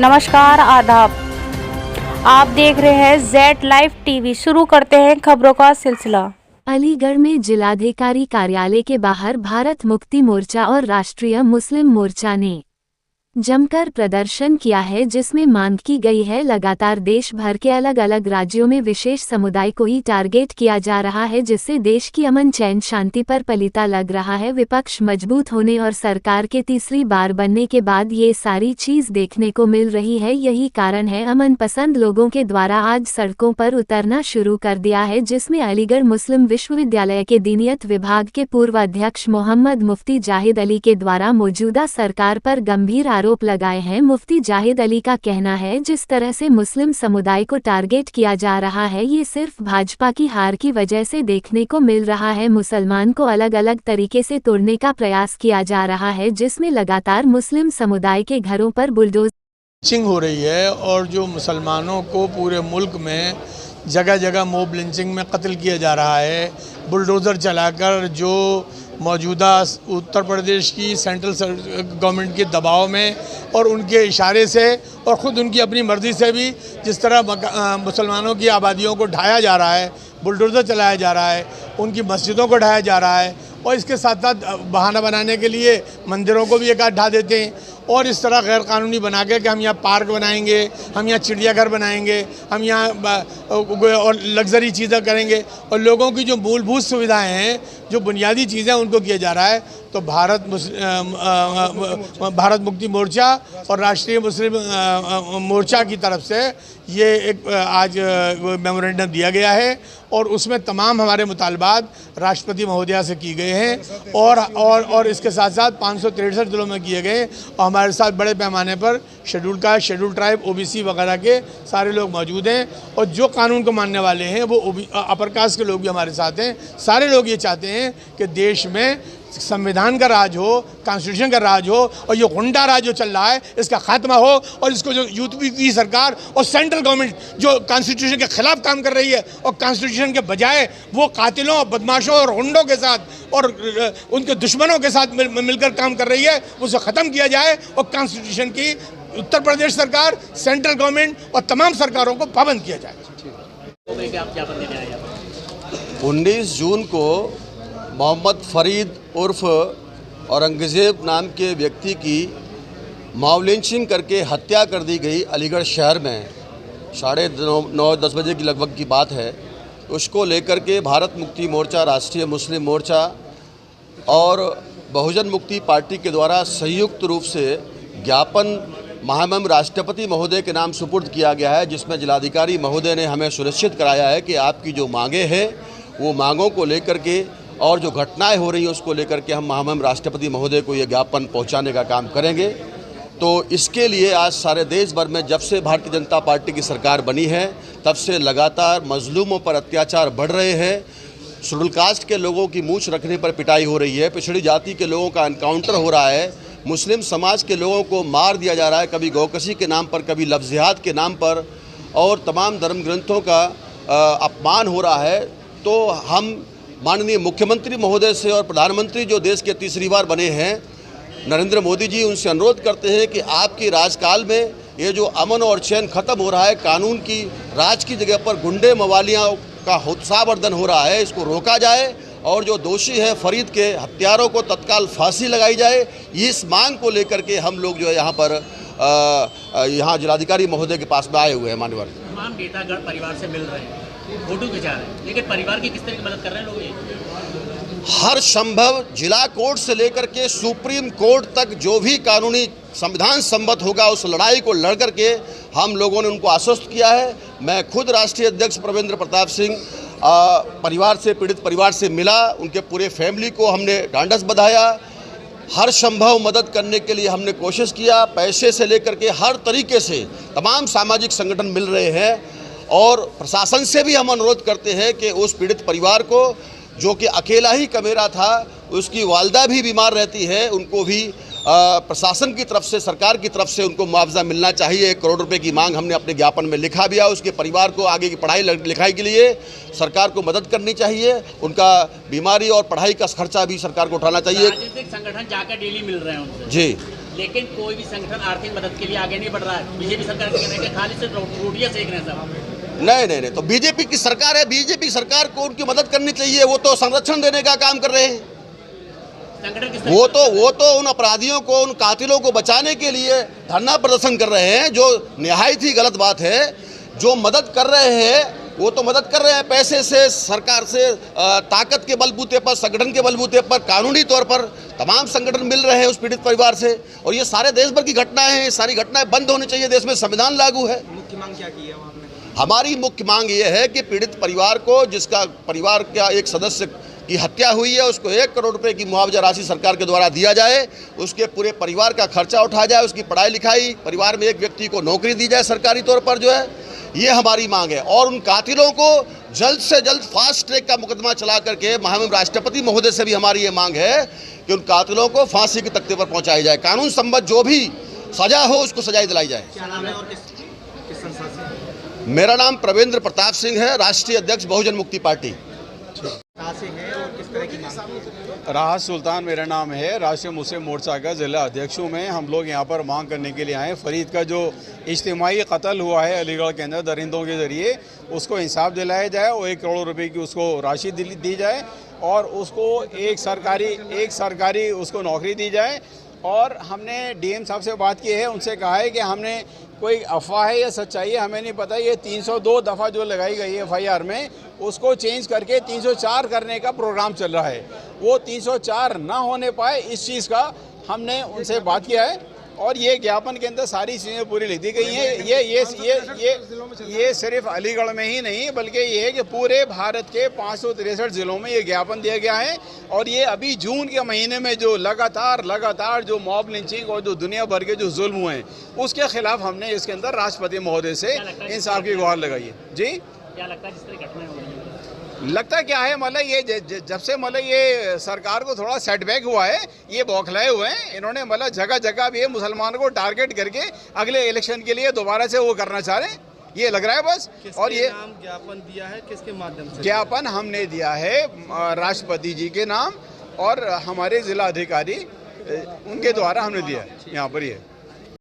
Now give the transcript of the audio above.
नमस्कार, आदाब। आप देख रहे हैं जेड लाइव टीवी। शुरू करते हैं खबरों का सिलसिला। अलीगढ़ में जिलाधिकारी कार्यालय के बाहर भारत मुक्ति मोर्चा और राष्ट्रीय मुस्लिम मोर्चा ने जमकर प्रदर्शन किया है, जिसमें मांग की गई है लगातार देश भर के अलग अलग राज्यों में विशेष समुदाय को ही टारगेट किया जा रहा है, जिससे देश की अमन चैन शांति पर पलीता लग रहा है। विपक्ष मजबूत होने और सरकार के तीसरी बार बनने के बाद ये सारी चीज देखने को मिल रही है। यही कारण है अमन पसंद लोगों के द्वारा आज सड़कों पर उतरना शुरू कर दिया है, जिसमें अलीगढ़ मुस्लिम विश्वविद्यालय के दीनियत विभाग के पूर्व अध्यक्ष मोहम्मद मुफ्ती जाहिद अली के द्वारा मौजूदा सरकार पर गंभीर आरोप लगाए हैं। मुफ्ती जाहिद अली का कहना है, जिस तरह से मुस्लिम समुदाय को टारगेट किया जा रहा है, ये सिर्फ भाजपा की हार की वजह से देखने को मिल रहा है। मुसलमान को अलग अलग तरीके से तोड़ने का प्रयास किया जा रहा है, जिसमें लगातार मुस्लिम समुदाय के घरों पर लिंचिंग हो रही है और जो मुसलमानों को पूरे मुल्क में जगह जगह मॉब लिंचिंग में कत्ल किया जा रहा है। बुलडोज़र चलाकर जो मौजूदा उत्तर प्रदेश की सेंट्रल गवर्नमेंट के दबाव में और उनके इशारे से और ख़ुद उनकी अपनी मर्ज़ी से भी जिस तरह मुसलमानों की आबादियों को ढाया जा रहा है, बुलडोज़र चलाया जा रहा है, उनकी मस्जिदों को ढाया जा रहा है और इसके साथ साथ बहाना बनाने के लिए मंदिरों को भी एक आध ढा देते हैं और इस तरह गैर कानूनी बना के कि हम यहाँ पार्क बनाएंगे, हम यहाँ चिड़ियाघर बनाएंगे, हम यहाँ और लग्जरी चीज़ें करेंगे और लोगों की जो मूलभूत सुविधाएं हैं, जो बुनियादी चीज़ें उनको किया जा रहा है। तो भारत मुक्ति मोर्चा और राष्ट्रीय मुस्लिम मोर्चा की तरफ से ये एक आज मेमोरेंडम दिया गया है और उसमें तमाम हमारे मुतालबात राष्ट्रपति महोदया से की गए हैं और इसके साथ साथ 563 जिलों में किए गए और हमारे साथ बड़े पैमाने पर शेड्यूल ट्राइब, ओबीसी वगैरह के सारे लोग मौजूद हैं और जो कानून को मानने वाले हैं वो अपर कास्ट के लोग भी हमारे साथ हैं। सारे लोग ये चाहते हैं कि देश में संविधान का राज हो, कॉन्स्टिट्यूशन का राज हो और ये गुंडा राज जो चल रहा है इसका खात्मा हो और इसको जो यूपी की सरकार और सेंट्रल गवर्नमेंट जो कॉन्स्टिट्यूशन के खिलाफ काम कर रही है और कॉन्स्टिट्यूशन के बजाय वो कातिलों, बदमाशों और गुंडों के साथ और उनके दुश्मनों के साथ मिलकर काम कर रही है, उसे ख़त्म किया जाए और कॉन्स्टिट्यूशन की उत्तर प्रदेश सरकार, सेंट्रल गवर्नमेंट और तमाम सरकारों को पाबंद किया जाए। 19 जून को मोहम्मद फरीद उर्फ औरंगज़ेब नाम के व्यक्ति की मॉब लिंचिंग करके हत्या कर दी गई अलीगढ़ शहर में 9:30-10 बजे की लगभग की बात है। उसको लेकर के भारत मुक्ति मोर्चा, राष्ट्रीय मुस्लिम मोर्चा और बहुजन मुक्ति पार्टी के द्वारा संयुक्त रूप से ज्ञापन महामहिम राष्ट्रपति महोदय के नाम सुपुर्द किया गया है, जिसमें जिलाधिकारी महोदय ने हमें सुनिश्चित कराया है कि आपकी जो मांगें हैं वो मांगों को लेकर के और जो घटनाएं हो रही हैं उसको लेकर के हम महामहिम राष्ट्रपति महोदय को ये ज्ञापन पहुंचाने का काम करेंगे। तो इसके लिए आज सारे देश भर में जब से भारतीय जनता पार्टी की सरकार बनी है तब से लगातार मजलूमों पर अत्याचार बढ़ रहे हैं। शेड्यूल कास्ट के लोगों की मूंछ रखने पर पिटाई हो रही है, पिछड़ी जाति के लोगों का एनकाउंटर हो रहा है, मुस्लिम समाज के लोगों को मार दिया जा रहा है, कभी गौकशी के नाम पर, कभी लफ्ज़ जिहाद के नाम पर और तमाम धर्म ग्रंथों का अपमान हो रहा है। तो हम माननीय मुख्यमंत्री महोदय से और प्रधानमंत्री जो देश के तीसरी बार बने हैं नरेंद्र मोदी जी, उनसे अनुरोध करते हैं कि आपके राजकाल में ये जो अमन और चैन ख़त्म हो रहा है, कानून की राज की जगह पर गुंडे मवालियाँ का उत्साहवर्धन हो रहा है, इसको रोका जाए और जो दोषी है फरीद के हत्यारों को तत्काल फांसी लगाई जाए। इस मांग को लेकर के हम लोग जो है यहाँ पर यहाँ जिलाधिकारी महोदय के पास में आए हुए हैं। मान्यवर तमाम नेतागण परिवार से मिल रहे हैं, फोटो खिंचा रहे हैं, लेकिन परिवार की किस तरह की मदद कर रहे हैं लोग? हर संभव जिला कोर्ट से लेकर के सुप्रीम कोर्ट तक जो भी कानूनी संविधान सम्मत होगा उस लड़ाई को लड़ करके हम लोगों ने उनको आश्वस्त किया है। मैं खुद राष्ट्रीय अध्यक्ष प्रवेंद्र प्रताप सिंह परिवार से, पीड़ित परिवार से मिला, उनके पूरे फैमिली को हमने ढांढस बंधाया, हर संभव मदद करने के लिए हमने कोशिश किया। पैसे से लेकर के हर तरीके से तमाम सामाजिक संगठन मिल रहे हैं और प्रशासन से भी हम अनुरोध करते हैं कि उस पीड़ित परिवार को, जो कि अकेला ही कमेरा था, उसकी वालदा भी बीमार रहती है, उनको भी प्रशासन की तरफ से, सरकार की तरफ से उनको मुआवजा मिलना चाहिए। 1 करोड़ रुपए की मांग हमने अपने ज्ञापन में लिखा भी है। उसके परिवार को आगे की पढ़ाई लिखाई के लिए सरकार को मदद करनी चाहिए, उनका बीमारी और पढ़ाई का खर्चा भी सरकार को उठाना चाहिए। राजनीतिक संगठन जाकर डेली मिल रहे हैं उनसे। जी, लेकिन कोई भी संगठन आर्थिक मदद के लिए आगे नहीं बढ़ रहा है। बीजेपी सरकार कहना है कि खाली सिर्फ रोटियां सेक रहे हैं सब। नहीं, तो बीजेपी की सरकार है, बीजेपी सरकार को उनकी मदद करनी चाहिए। वो तो संरक्षण देने का काम कर रहे हैं। संगठन किस वो तो उन अपराधियों को, उन कातिलों को बचाने के लिए धरना प्रदर्शन कर रहे हैं, जो निहायत ही गलत बात है। जो मदद कर रहे हैं वो तो मदद कर रहे हैं पैसे से, सरकार से, ताकत के बलबूते पर, संगठन के बलबूते पर, कानूनी तौर पर तमाम संगठन मिल रहे हैं उस पीड़ित परिवार से। और ये सारे देश भर की घटनाएं हैं, सारी घटनाएं बंद होनी चाहिए। देश में संविधान लागू है। मुख्य मांग क्या की है आपने? हमारी मुख्य मांग ये है कि पीड़ित परिवार को, जिसका परिवार का एक सदस्य की हत्या हुई है, उसको 1 करोड़ रुपए की मुआवजा राशि सरकार के द्वारा दिया जाए। उसके पूरे परिवार का खर्चा उठाया जाए, उसकी पढ़ाई लिखाई, परिवार में एक व्यक्ति को नौकरी दी जाए सरकारी तौर पर, जो है ये हमारी मांग है। और उन कातिलों को जल्द से जल्द फास्ट ट्रैक का मुकदमा चला करके, महामहिम राष्ट्रपति महोदय से भी हमारी ये मांग है कि उन कातिलों को फांसी के तख्ते पर पहुंचाई जाए। कानून सम्मत जो भी सजा हो उसको सजाई दिलाई जाए। क्या नाम है और किस संस्था से? मेरा नाम प्रवेंद्र प्रताप सिंह है, राष्ट्रीय अध्यक्ष बहुजन मुक्ति पार्टी। कहाँ से है और किस तरह की मांग है? राहत सुल्तान मेरा नाम है, राष्ट्रीय मुस्लिम मोर्चा का जिला अध्यक्ष हूँ मैं। हम लोग यहाँ पर मांग करने के लिए आए। फरीद का जो इज्तिमाई कत्ल हुआ है अलीगढ़ के अंदर दरिंदों के ज़रिए, उसको इंसाफ दिलाया जाए और 1 करोड़ रुपए की उसको राशि दी जाए और उसको एक सरकारी उसको नौकरी दी जाए। और हमने डीएम साहब से बात की है, उनसे कहा है कि हमने कोई अफवाह है या सच्चाई है हमें नहीं पता, ये 302 दफ़ा जो लगाई गई है FIR में, उसको चेंज करके 304 करने का प्रोग्राम चल रहा है। वो 304 ना होने पाए, इस चीज़ का हमने उनसे बात किया है। और ये ज्ञापन के अंदर सारी चीज़ें पूरी लिख दी गई हैं। ये सिर्फ अलीगढ़ में ही नहीं, बल्कि ये है कि पूरे भारत के 563 ज़िलों में ये ज्ञापन दिया गया है। और ये अभी जून के महीने में जो लगातार जो मॉब लिंचिंग और जो दुनिया भर के जो जुल्म हुए हैं, उसके खिलाफ हमने इसके अंदर राष्ट्रपति महोदय से इंसाफ की गुहार लगाई है। जी, क्या लगता है जिस तरह घटनाएं हो रही हैं? लगता क्या है, मतलब ये जब से मतलब ये सरकार को थोड़ा सेटबैक हुआ है, ये बौखलाए हुए हैं। इन्होंने मतलब जगह जगह भी मुसलमानों को टारगेट करके अगले इलेक्शन के लिए दोबारा से वो करना चाह रहे हैं, ये लग रहा है बस। और ये नाम ज्ञापन दिया है, किसके माध्यम से? ज्ञापन हमने दिया है राष्ट्रपति जी के नाम और हमारे जिला अधिकारी उनके द्वारा हमने दिया है यहाँ पर। ये